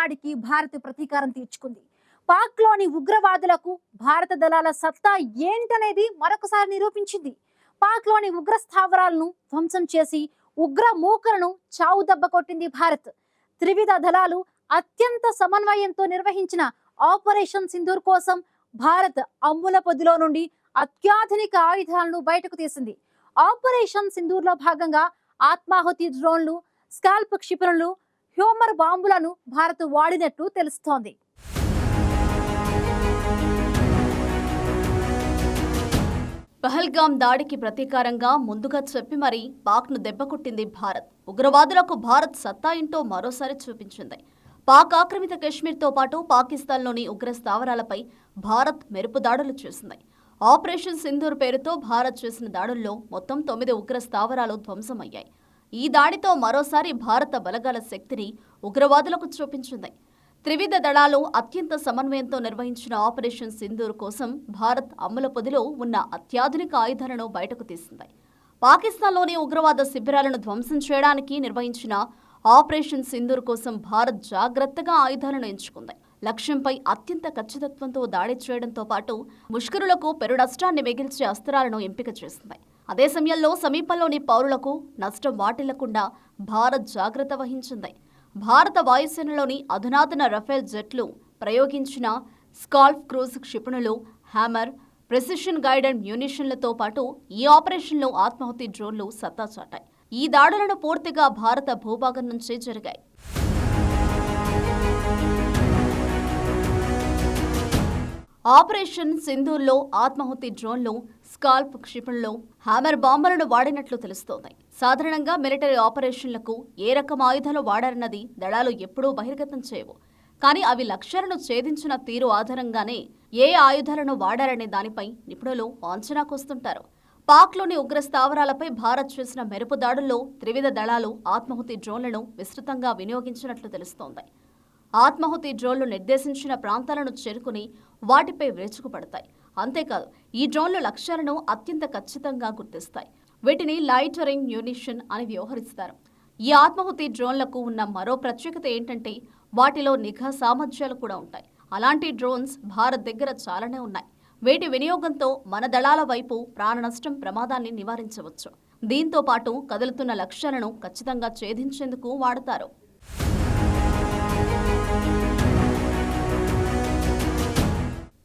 దాడికి భారత్ ప్రతీకారం తీర్చుకుంది. పాక్లోని ఉగ్రవాదులకు భారత దళాల సత్తా ఏంటనేది మరొకసారి నిరూపించింది. పాక్లోని ఉగ్ర స్థావరాలను ధ్వంసం చేసి ఉగ్ర మూకలను చావు దెబ్బ కొట్టింది భారత్. త్రివిధ దళాలు అత్యంత సమన్వయంతో నిర్వహించిన ఆపరేషన్ సింధూర్ కోసం భారత్ అమ్ముల పొదిలో నుండి అత్యాధునిక ఆయుధాలను బయటకు తీసింది. ఆపరేషన్ సింధూర్ లో భాగంగా ఆత్మాహుతి డ్రోన్లు, స్కాల్ప్ క్షిపణులు, హ్యూమర్ బాంబులను భారత్ వాడినట్టు తెలుస్తోంది. పహల్గాం దాడికి ప్రతీకారంగా ముందుగా చెప్పి మరీ పాక్ను దెబ్బకొట్టింది భారత్. ఉగ్రవాదులకు భారత్ సత్తా ఏంటో మరోసారి చూపించింది. పాక్ ఆక్రమిత కశ్మీర్తో పాటు పాకిస్తాన్లోని ఉగ్ర స్థావరాలపై భారత్ మెరుపు దాడులు చేసింది. ఆపరేషన్ సింధూర్ పేరుతో భారత్ చేసిన దాడుల్లో మొత్తం 9 ఉగ్ర స్థావరాలు ధ్వంసమయ్యాయి. ఈ దాడితో మరోసారి భారత బలగాల శక్తిని ఉగ్రవాదులకు చూపించింది. త్రివిధ దళాలు అత్యంత సమన్వయంతో నిర్వహించిన ఆపరేషన్ సింధూర్ కోసం భారత్ అమ్ముల పొదిలో ఉన్న అత్యాధునిక ఆయుధాలను బయటకు తీసింది. పాకిస్తాన్లోని ఉగ్రవాద శిబిరాలను ధ్వంసం చేయడానికి నిర్వహించిన ఆపరేషన్ సింధూర్ కోసం భారత్ జాగ్రత్తగా ఆయుధాలను ఎంచుకుంది. లక్ష్యంపై అత్యంత ఖచ్చితత్వంతో దాడి చేయడంతో పాటు ముష్కరులకు పెరు నష్టాన్ని మిగిల్చే అస్త్రాలను ఎంపిక చేసింది. అదే సమయంలో సమీపంలోని పౌరులకు నష్టం వాటిల్లకుండా భారత్ జాగ్రత్త వహించింది. భారత వాయుసేనలోని అధునాతన రఫేల్ జెట్లు ప్రయోగించిన స్కాల్ప్ క్రూజ్ క్షిపణులు, హ్యామర్, ప్రెసిషన్ గైడెడ్ మ్యూనిషన్లతో పాటు ఈ ఆపరేషన్లో ఆత్మాహుతి డ్రోన్లు సత్తా చాటాయి. ఈ దాడులను పూర్తిగా భారత భూభాగం నుంచే జరిగాయి. ఆపరేషన్ సింధూర్లో ఆత్మాహుతి డ్రోన్లు, స్కాల్ప్ క్షిపణులు, హ్యామర్ బాంబులను వాడినట్లు తెలుస్తోంది. సాధారణంగా మిలిటరీ ఆపరేషన్లకు ఏ రకం ఆయుధాలు వాడారన్నది దళాలు ఎప్పుడూ బహిర్గతం చేయవు. కానీ అవి లక్ష్యాలను ఛేదించిన తీరు ఆధారంగానే ఏ ఆయుధాలను వాడారనే దానిపై నిపుణులు అంచనాకొస్తుంటారు. పాక్లోని ఉగ్ర స్థావరాలపై భారత్ చేసిన మెరుపు దాడుల్లో త్రివిధ దళాలు ఆత్మాహుతి డ్రోన్లను విస్తృతంగా వినియోగించినట్లు తెలుస్తోంది. ఆత్మాహుతి డ్రోన్లు నిర్దేశించిన ప్రాంతాలను చేరుకుని వాటిపై విరుచుకుపడతాయి. అంతేకాదు, ఈ డ్రోన్లు లక్ష్యాలను అత్యంత ఖచ్చితంగా గుర్తిస్తాయి. వీటిని లైటరింగ్ మ్యూనిషన్ అని వ్యవహరిస్తారు. ఈ ఆత్మాహుతి డ్రోన్లకు ఉన్న మరో ప్రత్యేకత ఏంటంటే వాటిలో నిఘా సామర్థ్యాలు కూడా ఉంటాయి. అలాంటి డ్రోన్స్ భారత్ దగ్గర చాలానే ఉన్నాయి. వీటి వినియోగంతో మన దళాల వైపు ప్రాణ నష్టం ప్రమాదాన్ని నివారించవచ్చు. దీంతో పాటు కదులుతున్న లక్ష్యాలను ఖచ్చితంగా ఛేదించేందుకు వాడతారు.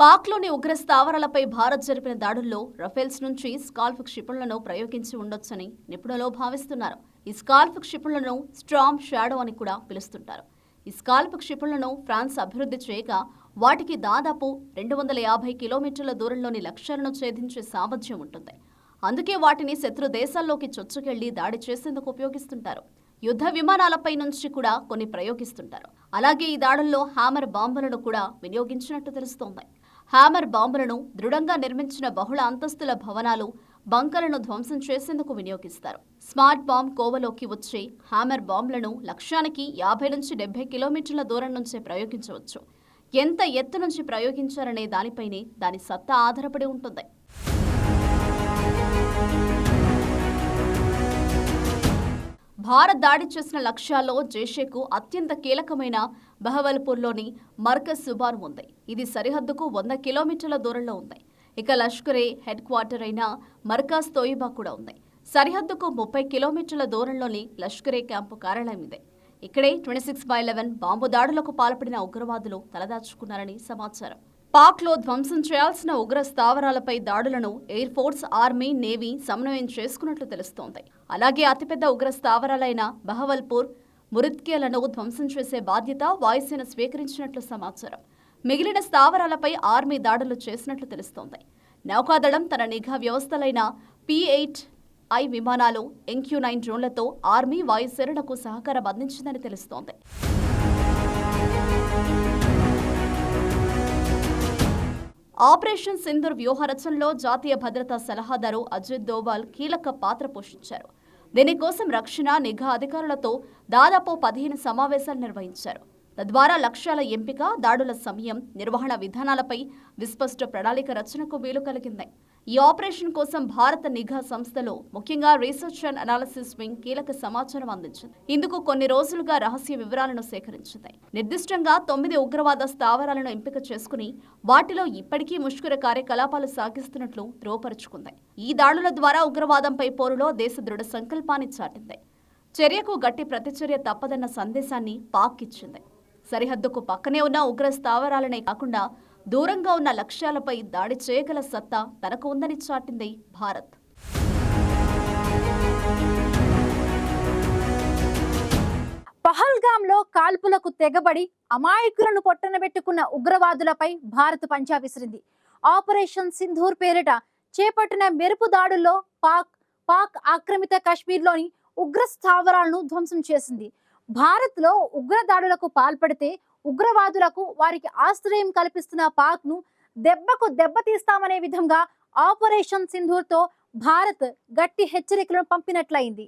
పాక్లోని ఉగ్ర స్థావరాలపై భారత్ జరిపిన దాడుల్లో రఫేల్స్ నుంచి స్కాల్ప్ క్షిపణులను ప్రయోగించి ఉండొచ్చని నిపుణులు భావిస్తున్నారు. ఈ స్కాల్ప్ క్షిపణులను స్ట్రామ్ షాడో అని కూడా పిలుస్తుంటారు. ఈ స్కాల్ప్ క్షిపణులను ఫ్రాన్స్ అభివృద్ధి చేయగా వాటికి దాదాపు 250 కిలోమీటర్ల దూరంలోని లక్ష్యాలను ఛేదించే సామర్థ్యం ఉంటుంది. అందుకే వాటిని శత్రు దేశాల్లోకి చొచ్చుకెళ్లి దాడి చేసేందుకు ఉపయోగిస్తుంటారు. యుద్ధ విమానాలపై నుంచి కూడా కొన్ని ప్రయోగిస్తుంటారు. అలాగే ఈ దాడుల్లో హ్యామర్ బాంబులను కూడా వినియోగించినట్టు తెలుస్తోంది. హ్యామర్ బాంబులను దృఢంగా నిర్మించిన బహుళ అంతస్తుల భవనాలు, బంకర్లను ధ్వంసం చేసేందుకు వినియోగిస్తారు. స్మార్ట్ బాంబ్ కోవలోకి వచ్చే హ్యామర్ బాంబులను లక్ష్యానికి 50 నుంచి 70 కిలోమీటర్ల దూరం నుంచే ప్రయోగించవచ్చు. ఎంత ఎత్తు నుంచి ప్రయోగించారనే దానిపైనే దాని సత్తా ఆధారపడి ఉంటుంది. భారత్ దాడి చేసిన లక్ష్యాల్లో జైషేకు అత్యంత కీలకమైన బహవల్పూర్లోని మర్కజ్ సుబాన్ ఉంది. ఇది సరిహద్దుకు 100 కిలోమీటర్ల దూరంలో ఉంది. ఇక లష్కరే హెడ్ క్వార్టర్ అయిన మర్కజ్ తోయిబా కూడా ఉంది. సరిహద్దుకు 30 కిలోమీటర్ల దూరంలోని లష్కరే క్యాంపు కార్యాలయం ಇದೆ. ఇక్కడే 26/11 బాంబు దాడులకు పాల్పడిన ఉగ్రవాదులు తలదాచుకున్నారని సమాచారం. పాక్లో ధ్వంసం చేయాల్సిన ఉగ్ర స్థావరాలపై దాడులను ఎయిర్ ఫోర్స్, ఆర్మీ, నేవీ సమన్వయం చేసుకున్నట్లు తెలుస్తోంది. అలాగే అతిపెద్ద ఉగ్ర స్థావరాలైన బహవల్పూర్, మురిత్కేలను ధ్వంసం చేసే బాధ్యత వాయుసేన స్వీకరించినట్లు సమాచారం. మిగిలిన స్థావరాలపై ఆర్మీ దాడులు చేసినట్లు తెలుస్తోంది. నౌకాదళం తన నిఘా వ్యవస్థలైన P-8I విమానాలు, MQ-9 డ్రోన్లతో ఆర్మీ, వాయుసేనలకు సహకారం అందించిందని తెలుస్తోంది. ఆపరేషన్ సింధూర్ వ్యూహ రచనలో జాతీయ భద్రతా సలహాదారు అజిత్ దోవాల్ కీలక పాత్ర పోషించారు. దీనికోసం రక్షణ, నిఘా అధికారులతో దాదాపు 15 సమావేశాలు నిర్వహించారు. తద్వారా లక్ష్యాల ఎంపిక, దాడుల సమయం, నిర్వహణ విధానాలపై విస్పష్ట ప్రణాళిక రచనకు వీలు కలిగింది. ఈ ఆపరేషన్ కోసం భారత నిఘా సంస్థలు ముఖ్యంగా రీసెర్చ్ అండ్ అనాలిసిస్ వింగ్ కీలక సమాచారం అందించింది. ఇందుకు కొన్ని రోజులుగా రహస్య వివరాలను సేకరించింది. నిర్దిష్టంగా 9 ఉగ్రవాద స్థావరాలను ఎంపిక చేసుకుని వాటిలో ఇప్పటికీ ముష్కర కార్యకలాపాలు సాగిస్తున్నట్లు ధృవపరుచుకుంది. ఈ దాడుల ద్వారా ఉగ్రవాదంపై పోరులో దేశ దృఢ సంకల్పాన్ని చాటింది. చర్యకు గట్టి ప్రతిచర్య తప్పదన్న సందేశాన్ని పాక్ ఇచ్చింది. సరిహద్దుకు పక్కనే ఉన్న ఉగ్ర స్థావరాలనే కాకుండా దూరంగా ఉన్న లక్ష్యాలపై దాడి చేయగల సత్తా తనకు ఉందని చాటింది భారత్. పహల్గాంలో కాల్పులకు తెగబడి అమాయకులను పొట్టనబెట్టుకున్న ఉగ్రవాదులపై భారత్ పంజా విసిరింది. ఆపరేషన్ సింధూర్ పేరిట చేపట్టిన మెరుపు దాడుల్లో పాక్ ఆక్రమిత కాశ్మీర్లోని ఉగ్ర స్థావరాలను ధ్వంసం చేసింది. భారత్లో ఉగ్ర దాడులకు పాల్పడితే ఉగ్రవాదులకు వారికి ఆశ్రయం కల్పిస్తున్న పాక్ను దెబ్బకు దెబ్బతీస్తామనే విధంగా ఆపరేషన్ సింధూర్తో భారత్ గట్టి హెచ్చరికలను పంపినట్లయింది.